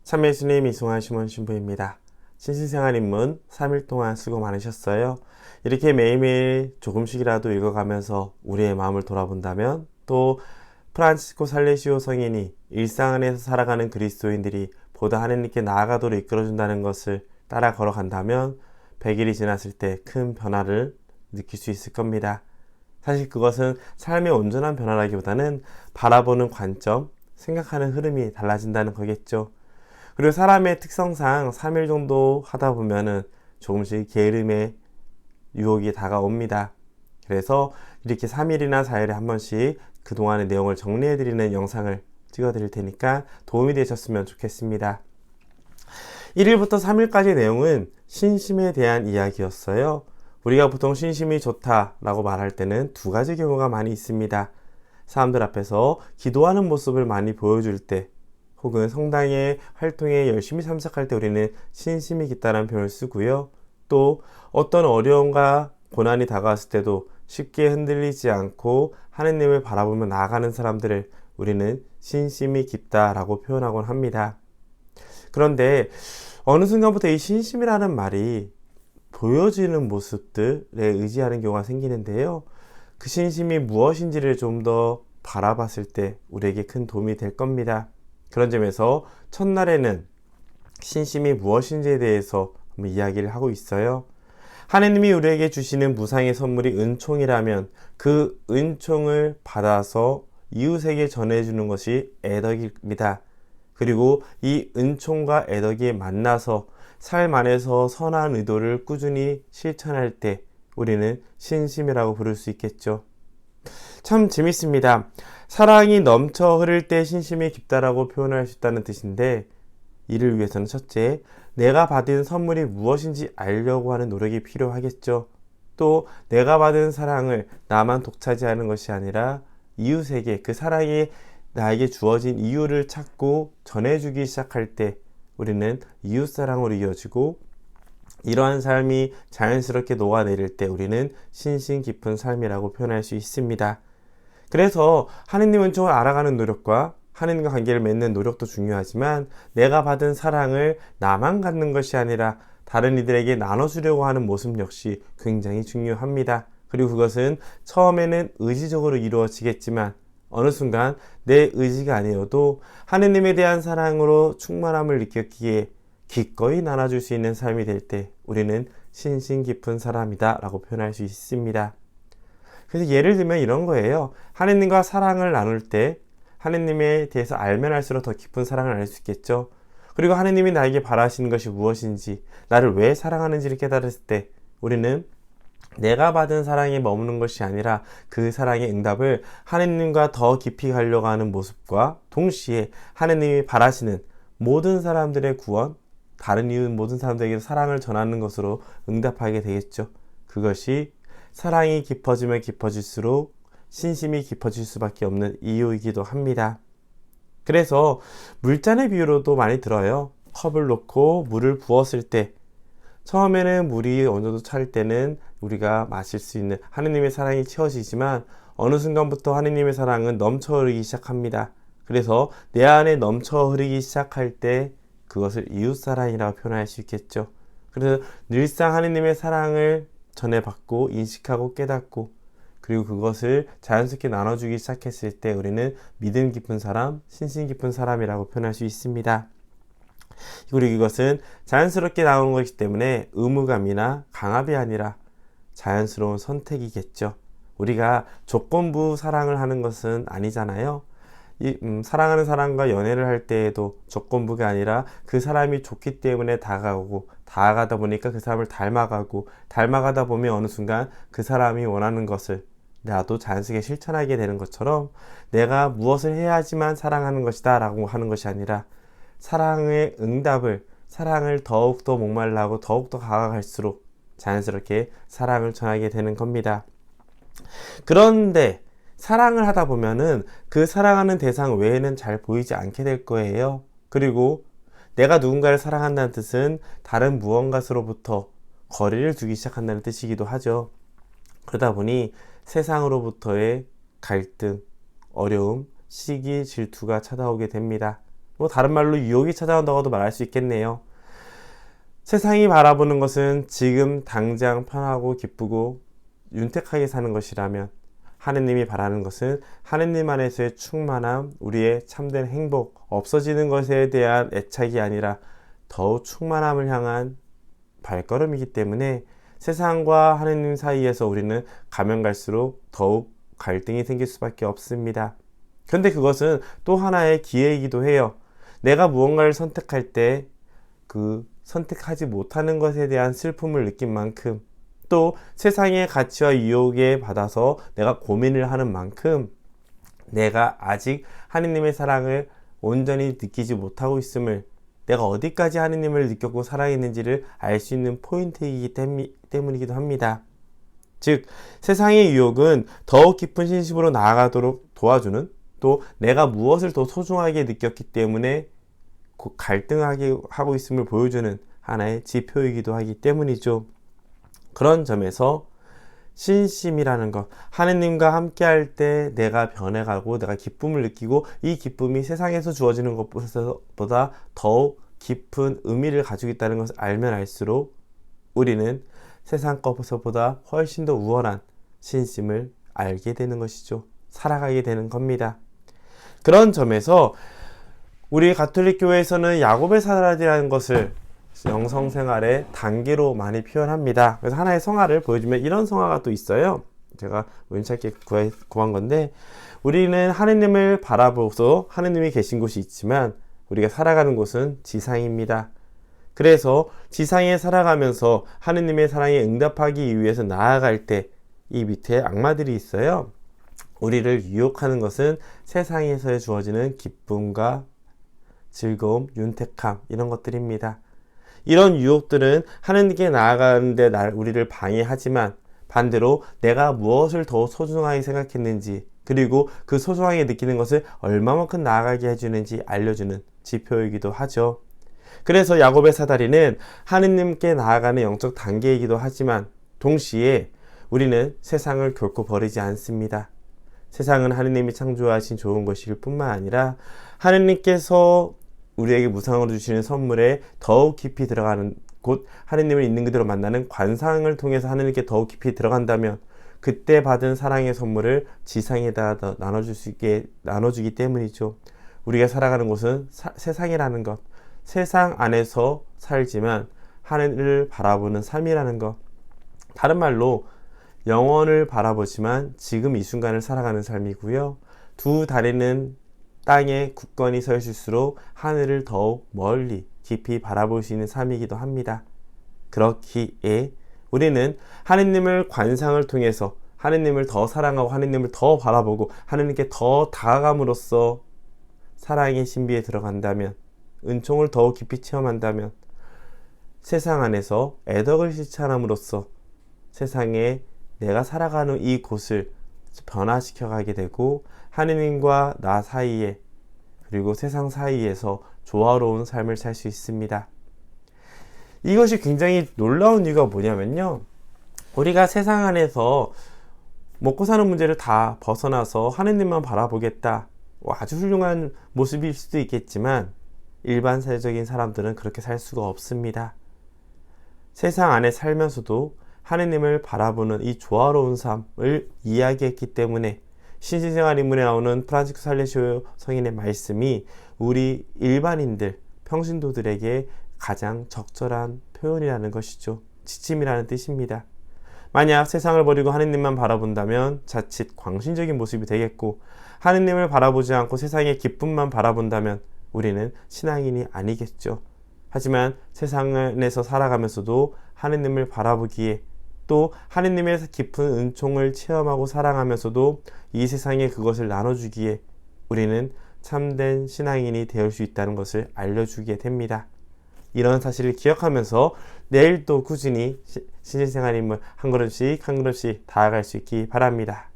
참 예수님 이승환 시몬 신부입니다. 신신생활 입문 3일 동안 수고 많으셨어요. 이렇게 매일매일 조금씩이라도 읽어가면서 우리의 마음을 돌아본다면, 또 프란치스코 살레시오 성인이 일상 안에서 살아가는 그리스도인들이 보다 하느님께 나아가도록 이끌어준다는 것을 따라 걸어간다면 100일이 지났을 때 큰 변화를 느낄 수 있을 겁니다. 사실 그것은 삶의 온전한 변화라기보다는 바라보는 관점, 생각하는 흐름이 달라진다는 거겠죠. 그리고 사람의 특성상 3일 정도 하다 보면은 조금씩 게으름의 유혹이 다가옵니다. 그래서 이렇게 3일이나 4일에 한 번씩 그동안의 내용을 정리해드리는 영상을 찍어드릴 테니까 도움이 되셨으면 좋겠습니다. 1일부터 3일까지의 내용은 신심에 대한 이야기였어요. 우리가 보통 신심이 좋다라고 말할 때는 두 가지 경우가 많이 있습니다. 사람들 앞에서 기도하는 모습을 많이 보여줄 때, 혹은 성당의 활동에 열심히 참석할 때 우리는 신심이 깊다는 표현을 쓰고요. 또 어떤 어려움과 고난이 다가왔을 때도 쉽게 흔들리지 않고 하느님을 바라보며 나아가는 사람들을 우리는 신심이 깊다라고 표현하곤 합니다. 그런데 어느 순간부터 이 신심이라는 말이 보여지는 모습들에 의지하는 경우가 생기는데요. 그 신심이 무엇인지를 좀 더 바라봤을 때 우리에게 큰 도움이 될 겁니다. 그런 점에서 첫날에는 신심이 무엇인지에 대해서 한번 이야기를 하고 있어요. 하느님이 우리에게 주시는 무상의 선물이 은총이라면 그 은총을 받아서 이웃에게 전해주는 것이 애덕입니다. 그리고 이 은총과 애덕이 만나서 삶 안에서 선한 의도를 꾸준히 실천할 때 우리는 신심이라고 부를 수 있겠죠. 참 재밌습니다. 사랑이 넘쳐 흐를 때 신심이 깊다라고 표현할 수 있다는 뜻인데, 이를 위해서는 첫째, 내가 받은 선물이 무엇인지 알려고 하는 노력이 필요하겠죠. 또 내가 받은 사랑을 나만 독차지하는 것이 아니라 이웃에게 그 사랑이 나에게 주어진 이유를 찾고 전해주기 시작할 때 우리는 이웃사랑으로 이어지고, 이러한 삶이 자연스럽게 녹아내릴 때 우리는 신심 깊은 삶이라고 표현할 수 있습니다. 그래서 하느님 은총을 알아가는 노력과 하느님과 관계를 맺는 노력도 중요하지만, 내가 받은 사랑을 나만 갖는 것이 아니라 다른 이들에게 나눠주려고 하는 모습 역시 굉장히 중요합니다. 그리고 그것은 처음에는 의지적으로 이루어지겠지만 어느 순간 내 의지가 아니어도 하느님에 대한 사랑으로 충만함을 느꼈기에 기꺼이 나눠줄 수 있는 삶이 될 때 우리는 신심 깊은 사람이다 라고 표현할 수 있습니다. 그래서 예를 들면 이런 거예요. 하느님과 사랑을 나눌 때 하느님에 대해서 알면 알수록 더 깊은 사랑을 알 수 있겠죠. 그리고 하느님이 나에게 바라시는 것이 무엇인지, 나를 왜 사랑하는지를 깨달았을 때 우리는 내가 받은 사랑에 머무는 것이 아니라 그 사랑의 응답을 하느님과 더 깊이 가려고 하는 모습과 동시에 하느님이 바라시는 모든 사람들의 구원, 다른 이웃 모든 사람들에게 사랑을 전하는 것으로 응답하게 되겠죠. 그것이 사랑이 깊어지면 깊어질수록 신심이 깊어질 수밖에 없는 이유이기도 합니다. 그래서 물잔의 비유로도 많이 들어요. 컵을 놓고 물을 부었을 때 처음에는 물이 어느 정도 찰 때는 우리가 마실 수 있는 하느님의 사랑이 채워지지만 어느 순간부터 하느님의 사랑은 넘쳐 흐르기 시작합니다. 그래서 내 안에 넘쳐 흐르기 시작할 때 그것을 이웃사랑이라고 표현할 수 있겠죠. 그래서 늘상 하느님의 사랑을 전해받고 인식하고 깨닫고, 그리고 그것을 자연스럽게 나눠주기 시작했을 때 우리는 믿음 깊은 사람, 신심 깊은 사람이라고 표현할 수 있습니다. 그리고 이것은 자연스럽게 나오는 것이기 때문에 의무감이나 강압이 아니라 자연스러운 선택이겠죠. 우리가 조건부 사랑을 하는 것은 아니잖아요. 사랑하는 사람과 연애를 할 때에도 조건부가 아니라 그 사람이 좋기 때문에 다가오고, 다가가다 보니까 그 사람을 닮아가고, 닮아가다 보면 어느 순간 그 사람이 원하는 것을 나도 자연스럽게 실천하게 되는 것처럼, 내가 무엇을 해야지만 사랑하는 것이다 라고 하는 것이 아니라 사랑의 응답을, 사랑을 더욱더 목말라하고 더욱더 다가갈수록 자연스럽게 사랑을 전하게 되는 겁니다. 그런데 사랑을 하다 보면은 그 사랑하는 대상 외에는 잘 보이지 않게 될 거예요. 그리고 내가 누군가를 사랑한다는 뜻은 다른 무언가로부터 거리를 두기 시작한다는 뜻이기도 하죠. 그러다 보니 세상으로부터의 갈등, 어려움, 시기, 질투가 찾아오게 됩니다. 뭐 다른 말로 유혹이 찾아온다고도 말할 수 있겠네요. 세상이 바라보는 것은 지금 당장 편하고 기쁘고 윤택하게 사는 것이라면, 하느님이 바라는 것은 하느님 안에서의 충만함, 우리의 참된 행복, 없어지는 것에 대한 애착이 아니라 더욱 충만함을 향한 발걸음이기 때문에 세상과 하느님 사이에서 우리는 가면 갈수록 더욱 갈등이 생길 수밖에 없습니다. 그런데 그것은 또 하나의 기회이기도 해요. 내가 무언가를 선택할 때 그 선택하지 못하는 것에 대한 슬픔을 느낀 만큼, 또 세상의 가치와 유혹에 받아서 내가 고민을 하는 만큼 내가 아직 하느님의 사랑을 온전히 느끼지 못하고 있음을, 내가 어디까지 하느님을 느꼈고 사랑했는지를 알 수 있는 포인트이기 때문이기도 합니다. 즉, 세상의 유혹은 더욱 깊은 신심으로 나아가도록 도와주는, 또 내가 무엇을 더 소중하게 느꼈기 때문에 갈등하게 하고 있음을 보여주는 하나의 지표이기도 하기 때문이죠. 그런 점에서 신심이라는 것, 하느님과 함께 할 때 내가 변해가고 내가 기쁨을 느끼고 이 기쁨이 세상에서 주어지는 것보다 더욱 깊은 의미를 가지고 있다는 것을 알면 알수록 우리는 세상 것보다 훨씬 더 우월한 신심을 알게 되는 것이죠. 살아가게 되는 겁니다. 그런 점에서 우리 가톨릭 교회에서는 야곱의 사다리라는 것을 영성생활의 단계로 많이 표현합니다. 그래서 하나의 성화를 보여주면 이런 성화가 또 있어요. 제가 우연찮게 구한 건데, 우리는 하느님을 바라보고서 하느님이 계신 곳이 있지만 우리가 살아가는 곳은 지상입니다. 그래서 지상에 살아가면서 하느님의 사랑에 응답하기 위해서 나아갈 때 이 밑에 악마들이 있어요. 우리를 유혹하는 것은 세상에서 주어지는 기쁨과 즐거움, 윤택함, 이런 것들입니다. 이런 유혹들은 하느님께 나아가는데 우리를 방해하지만 반대로 내가 무엇을 더 소중하게 생각했는지, 그리고 그 소중하게 느끼는 것을 얼마만큼 나아가게 해주는지 알려주는 지표이기도 하죠. 그래서 야곱의 사다리는 하느님께 나아가는 영적 단계이기도 하지만 동시에 우리는 세상을 결코 버리지 않습니다. 세상은 하느님이 창조하신 좋은 것일 뿐만 아니라 하느님께서 우리에게 무상으로 주시는 선물에 더욱 깊이 들어가는 곳, 하느님을 있는 그대로 만나는 관상을 통해서 하느님께 더욱 깊이 들어간다면 그때 받은 사랑의 선물을 지상에다 나눠주기 때문이죠. 우리가 살아가는 곳은 세상이라는 것, 세상 안에서 살지만 하늘을 바라보는 삶이라는 것, 다른 말로 영원을 바라보지만 지금 이 순간을 살아가는 삶이고요. 두 다리는 땅에 굳건히 서 있을수록 하늘을 더욱 멀리 깊이 바라볼 수 있는 삶이기도 합니다. 그렇기에 우리는 하느님을 관상을 통해서 하느님을 더 사랑하고 하느님을 더 바라보고 하느님께 더 다가감으로써 사랑의 신비에 들어간다면, 은총을 더욱 깊이 체험한다면 세상 안에서 애덕을 실천함으로써 세상에 내가 살아가는 이 곳을 변화시켜 가게 되고 하느님과 나 사이에, 그리고 세상 사이에서 조화로운 삶을 살 수 있습니다. 이것이 굉장히 놀라운 이유가 뭐냐면요, 우리가 세상 안에서 먹고 사는 문제를 다 벗어나서 하느님만 바라보겠다, 아주 훌륭한 모습일 수도 있겠지만 일반적인 사람들은 그렇게 살 수가 없습니다. 세상 안에 살면서도 하느님을 바라보는 이 조화로운 삶을 이야기했기 때문에 신신생활 인문에 나오는 프란치스코 살레시오 성인의 말씀이 우리 일반인들, 평신도들에게 가장 적절한 표현이라는 것이죠. 지침이라는 뜻입니다. 만약 세상을 버리고 하느님만 바라본다면 자칫 광신적인 모습이 되겠고, 하느님을 바라보지 않고 세상의 기쁨만 바라본다면 우리는 신앙인이 아니겠죠. 하지만 세상 안에서 살아가면서도 하느님을 바라보기에, 또 하느님의 깊은 은총을 체험하고 사랑하면서도 이 세상에 그것을 나눠주기에 우리는 참된 신앙인이 될 수 있다는 것을 알려주게 됩니다. 이런 사실을 기억하면서 내일 또 꾸준히 신실생활 인물 한 걸음씩 한 걸음씩 다가갈 수 있기 바랍니다.